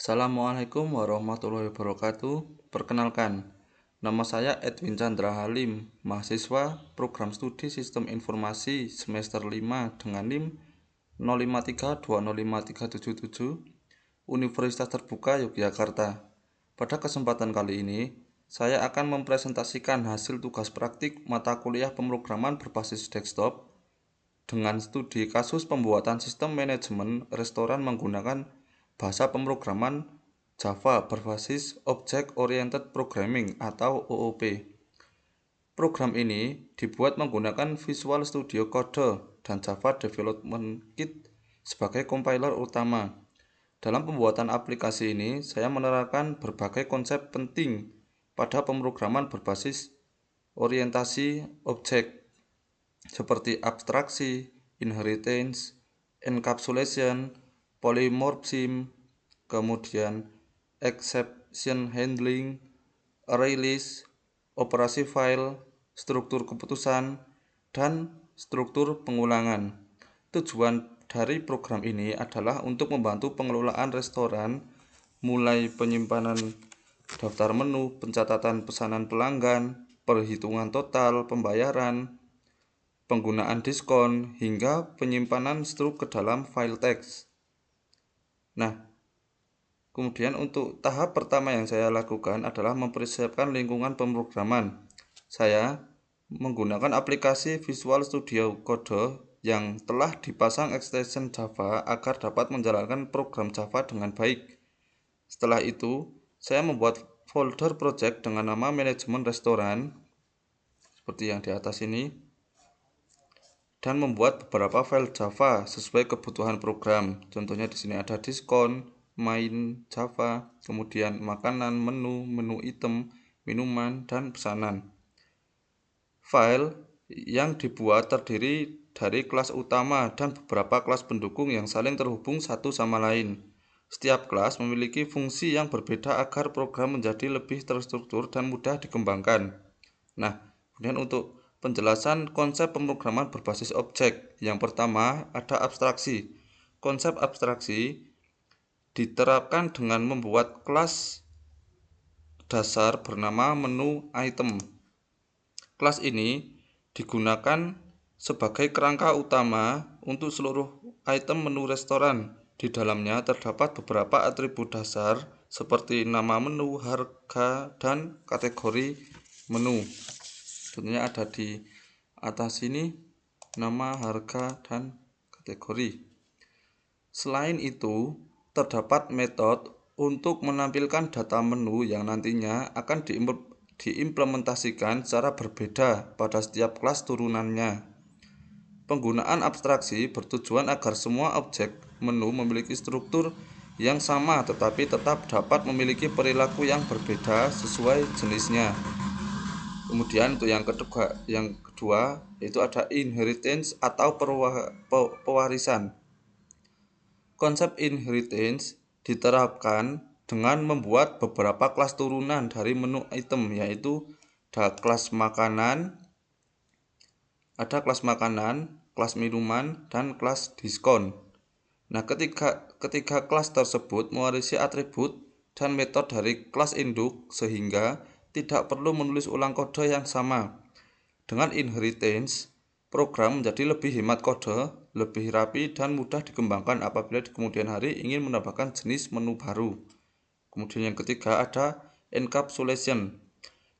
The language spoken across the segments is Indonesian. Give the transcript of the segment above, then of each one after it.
Assalamualaikum warahmatullahi wabarakatuh. Perkenalkan, nama saya Edwin Chandra Halim, mahasiswa Program Studi Sistem Informasi semester 5 dengan NIM 0532055377 Universitas Terbuka Yogyakarta. Pada kesempatan kali ini, saya akan mempresentasikan hasil tugas praktik mata kuliah pemrograman berbasis desktop dengan studi kasus pembuatan sistem manajemen restoran menggunakan bahasa pemrograman Java berbasis Object Oriented Programming atau OOP. Program ini dibuat menggunakan Visual Studio Code dan Java Development Kit sebagai compiler utama. Dalam pembuatan aplikasi ini, saya menerapkan berbagai konsep penting pada pemrograman berbasis orientasi objek, seperti abstraksi, inheritance, encapsulation, polymorphism, kemudian exception handling, array list, operasi file, struktur keputusan, dan struktur pengulangan. Tujuan dari program ini adalah untuk membantu pengelolaan restoran, mulai penyimpanan daftar menu, pencatatan pesanan pelanggan, perhitungan total pembayaran, penggunaan diskon, hingga penyimpanan struk ke dalam file teks. Nah, kemudian untuk tahap pertama yang saya lakukan adalah mempersiapkan lingkungan pemrograman. Saya menggunakan aplikasi Visual Studio Code yang telah dipasang ekstensi Java agar dapat menjalankan program Java dengan baik. Setelah itu, saya membuat folder project dengan nama manajemen restoran seperti yang di atas ini, dan membuat beberapa file Java sesuai kebutuhan program. Contohnya di sini ada diskon, main Java, kemudian makanan, menu item, minuman, dan pesanan. File yang dibuat terdiri dari kelas utama dan beberapa kelas pendukung yang saling terhubung satu sama lain. Setiap kelas memiliki fungsi yang berbeda agar program menjadi lebih terstruktur dan mudah dikembangkan. Nah, kemudian untuk penjelasan konsep pemrograman berbasis objek. Yang pertama ada abstraksi. Konsep abstraksi diterapkan dengan membuat kelas dasar bernama menu item. Kelas ini digunakan sebagai kerangka utama untuk seluruh item menu restoran. Di dalamnya terdapat beberapa atribut dasar seperti nama menu, harga, dan kategori menu. Contohnya ada di atas ini, nama, harga, dan kategori. Selain itu, terdapat metode untuk menampilkan data menu yang nantinya akan diimplementasikan secara berbeda pada setiap kelas turunannya. Penggunaan abstraksi bertujuan agar semua objek menu memiliki struktur yang sama tetapi tetap dapat memiliki perilaku yang berbeda sesuai jenisnya. Kemudian untuk yang kedua yaitu ada inheritance atau pewarisan. Konsep inheritance diterapkan dengan membuat beberapa kelas turunan dari menu item, yaitu ada kelas makanan, kelas minuman, dan kelas diskon. Nah, ketiga kelas tersebut mewarisi atribut dan metode dari kelas induk sehingga tidak perlu menulis ulang kode yang sama. Dengan inheritance, program menjadi lebih hemat kode, lebih rapi, dan mudah dikembangkan apabila di kemudian hari ingin menambahkan jenis menu baru. Kemudian yang ketiga ada encapsulation.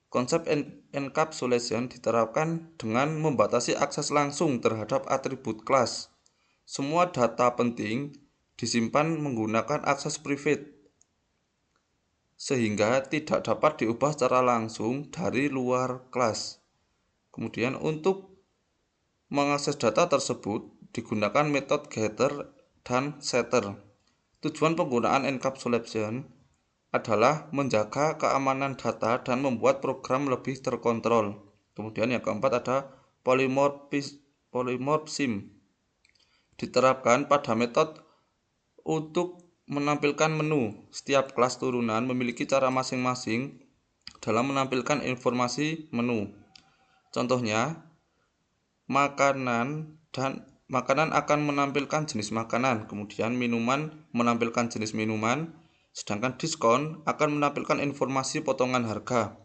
Konsep encapsulation diterapkan dengan membatasi akses langsung terhadap atribut kelas. Semua data penting disimpan menggunakan akses private, sehingga tidak dapat diubah secara langsung dari luar kelas. Kemudian untuk mengakses data tersebut digunakan metode getter dan setter. Tujuan penggunaan encapsulation adalah menjaga keamanan data dan membuat program lebih terkontrol. Kemudian yang keempat ada polymorphism. Diterapkan pada metode untuk menampilkan menu. Setiap kelas turunan memiliki cara masing-masing dalam menampilkan informasi menu. Contohnya, makanan akan menampilkan jenis makanan, kemudian minuman menampilkan jenis minuman, Sedangkan diskon akan menampilkan informasi potongan harga.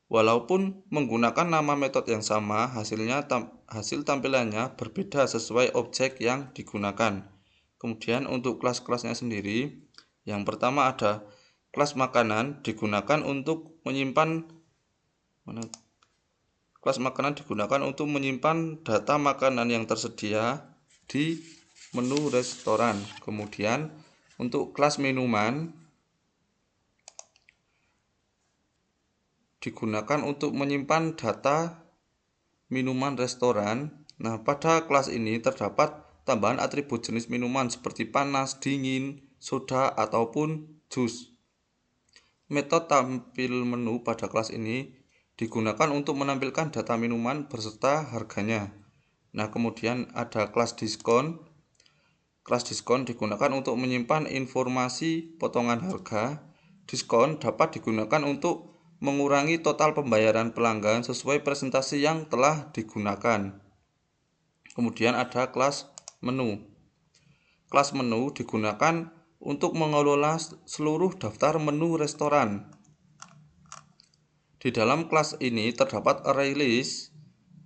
Walaupun menggunakan nama metode yang sama, hasil tampilannya berbeda sesuai objek yang digunakan. Kemudian untuk kelas-kelasnya sendiri, yang pertama ada kelas makanan digunakan untuk menyimpan data makanan yang tersedia di menu restoran. Kemudian untuk kelas minuman digunakan untuk menyimpan data minuman restoran. Nah, pada kelas ini terdapat tambahan atribut jenis minuman seperti panas, dingin, soda, ataupun jus. Metode tampil menu pada kelas ini digunakan untuk menampilkan data minuman beserta harganya. Nah, kemudian ada kelas diskon. Kelas diskon digunakan untuk menyimpan informasi potongan harga. Diskon dapat digunakan untuk mengurangi total pembayaran pelanggan sesuai presentasi yang telah digunakan. Kemudian ada kelas menu. Kelas menu digunakan untuk mengelola seluruh daftar menu restoran. Di dalam kelas ini terdapat array list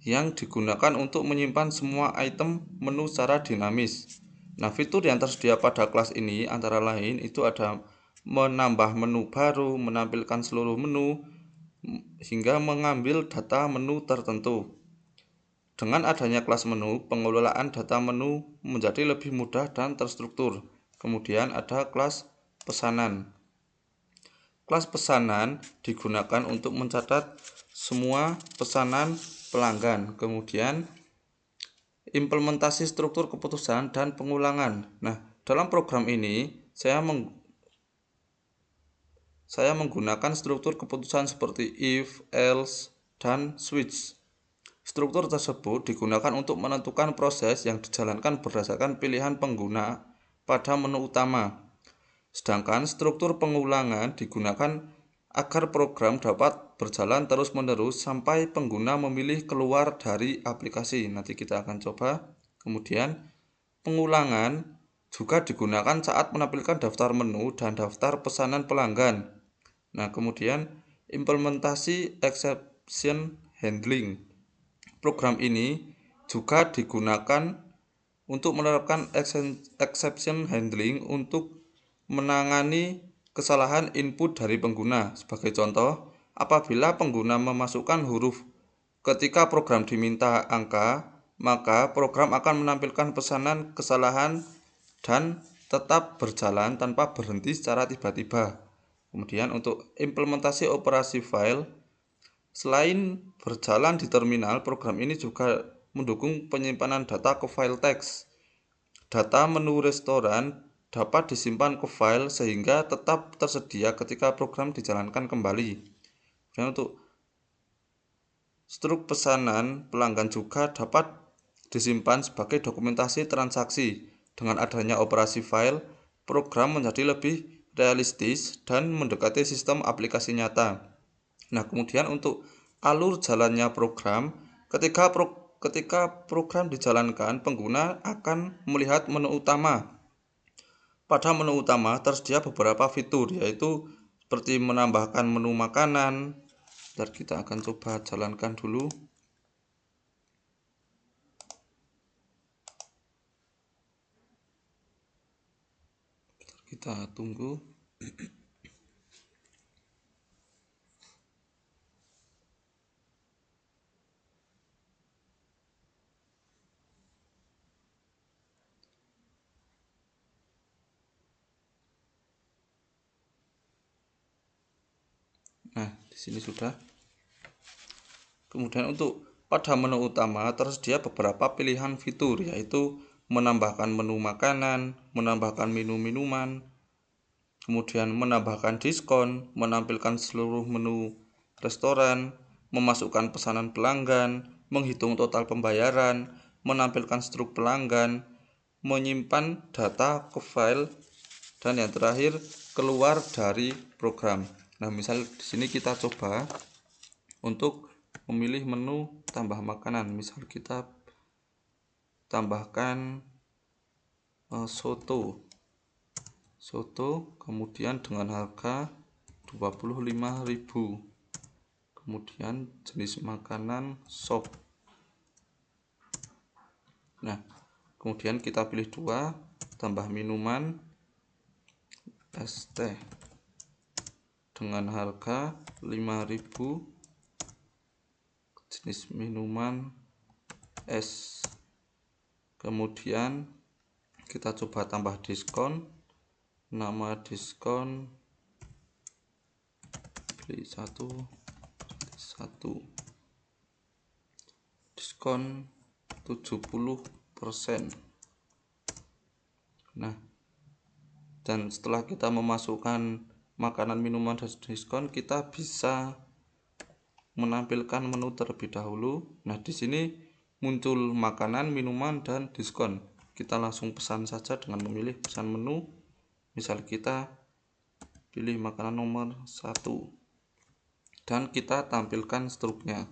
yang digunakan untuk menyimpan semua item menu secara dinamis. Nah, fitur yang tersedia pada kelas ini antara lain itu ada menambah menu baru, menampilkan seluruh menu, hingga mengambil data menu tertentu. Dengan adanya kelas menu, pengelolaan data menu menjadi lebih mudah dan terstruktur. Kemudian ada kelas pesanan. Kelas pesanan digunakan untuk mencatat semua pesanan pelanggan. Kemudian implementasi struktur keputusan dan pengulangan. Nah, dalam program ini saya menggunakan struktur keputusan seperti if, else, dan switch. Struktur tersebut digunakan untuk menentukan proses yang dijalankan berdasarkan pilihan pengguna pada menu utama. Sedangkan struktur pengulangan digunakan agar program dapat berjalan terus-menerus sampai pengguna memilih keluar dari aplikasi. Nanti kita akan coba. Kemudian pengulangan juga digunakan saat menampilkan daftar menu dan daftar pesanan pelanggan. Nah, kemudian implementasi exception handling. Program ini juga digunakan untuk menerapkan exception handling untuk menangani kesalahan input dari pengguna. Sebagai contoh, apabila pengguna memasukkan huruf ketika program diminta angka, maka program akan menampilkan pesanan kesalahan dan tetap berjalan tanpa berhenti secara tiba-tiba. Kemudian untuk implementasi operasi file, selain berjalan di terminal, program ini juga mendukung penyimpanan data ke file teks. Data menu restoran dapat disimpan ke file sehingga tetap tersedia ketika program dijalankan kembali. Dan untuk struk pesanan pelanggan juga dapat disimpan sebagai dokumentasi transaksi. Dengan adanya operasi file, program menjadi lebih realistis dan mendekati sistem aplikasi nyata. Nah, kemudian untuk alur jalannya program, ketika program dijalankan, pengguna akan melihat menu utama. Pada menu utama tersedia beberapa fitur, yaitu seperti menambahkan menu makanan. Bentar, kita akan coba jalankan dulu. Kita tunggu. Nah, di sini sudah. Kemudian untuk pada menu utama tersedia beberapa pilihan fitur, yaitu menambahkan menu makanan, menambahkan menu minuman, kemudian menambahkan diskon, menampilkan seluruh menu restoran, memasukkan pesanan pelanggan, menghitung total pembayaran, menampilkan struk pelanggan, menyimpan data ke file, dan yang terakhir keluar dari program. Nah, misal di sini kita coba untuk memilih menu tambah makanan. Misal kita tambahkan soto. soto, kemudian dengan harga 25.000. Kemudian jenis makanan sop. Nah, kemudian kita pilih 2, tambah minuman es teh dengan harga 5.000, jenis minuman es. Kemudian kita coba tambah diskon, nama diskon beli 1 gratis 1, diskon 70%. Nah, dan setelah kita memasukkan makanan, minuman, dan diskon, kita bisa menampilkan menu terlebih dahulu. Nah, di sini muncul makanan, minuman, dan diskon. Kita langsung pesan saja dengan memilih pesan menu. Misal kita pilih makanan nomor 1 dan kita tampilkan struknya.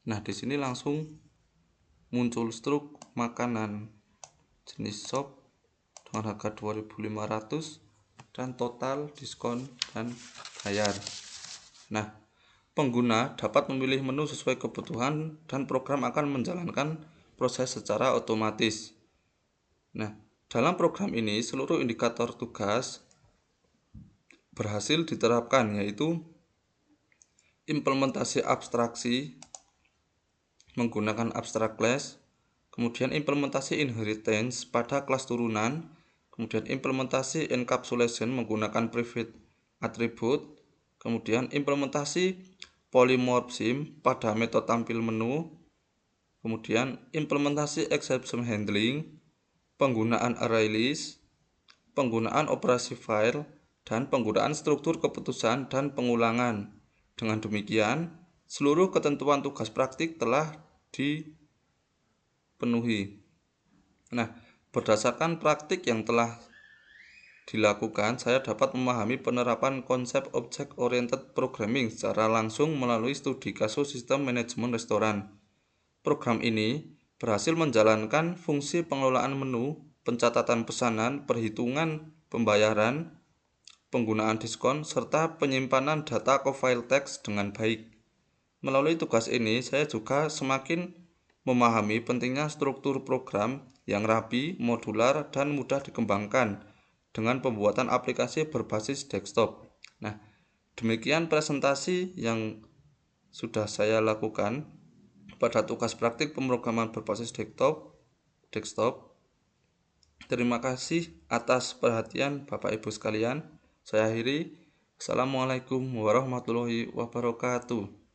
Nah, di sini langsung muncul struk makanan jenis sop dengan harga 2.500 dan total diskon dan bayar. Nah, pengguna dapat memilih menu sesuai kebutuhan dan program akan menjalankan proses secara otomatis. Nah, dalam program ini seluruh indikator tugas berhasil diterapkan, yaitu implementasi abstraksi menggunakan abstract class, kemudian implementasi inheritance pada kelas turunan, kemudian implementasi encapsulation menggunakan private attribute, kemudian implementasi polymorphism pada metode tampil menu, kemudian implementasi exception handling, penggunaan array list, penggunaan operasi file, dan penggunaan struktur keputusan dan pengulangan. Dengan demikian, seluruh ketentuan tugas praktik telah dipenuhi. Nah, berdasarkan praktik yang telah dilakukan, saya dapat memahami penerapan konsep Object Oriented Programming secara langsung melalui studi kasus sistem manajemen restoran. Program ini berhasil menjalankan fungsi pengelolaan menu, pencatatan pesanan, perhitungan pembayaran, penggunaan diskon, serta penyimpanan data ke file teks dengan baik. Melalui tugas ini, saya juga semakin memahami pentingnya struktur program yang rapi, modular, dan mudah dikembangkan dengan pembuatan aplikasi berbasis desktop. Nah, demikian presentasi yang sudah saya lakukan pada tugas praktik pemrograman berbasis desktop. Terima kasih atas perhatian Bapak Ibu sekalian. Saya akhiri. Assalamualaikum warahmatullahi wabarakatuh.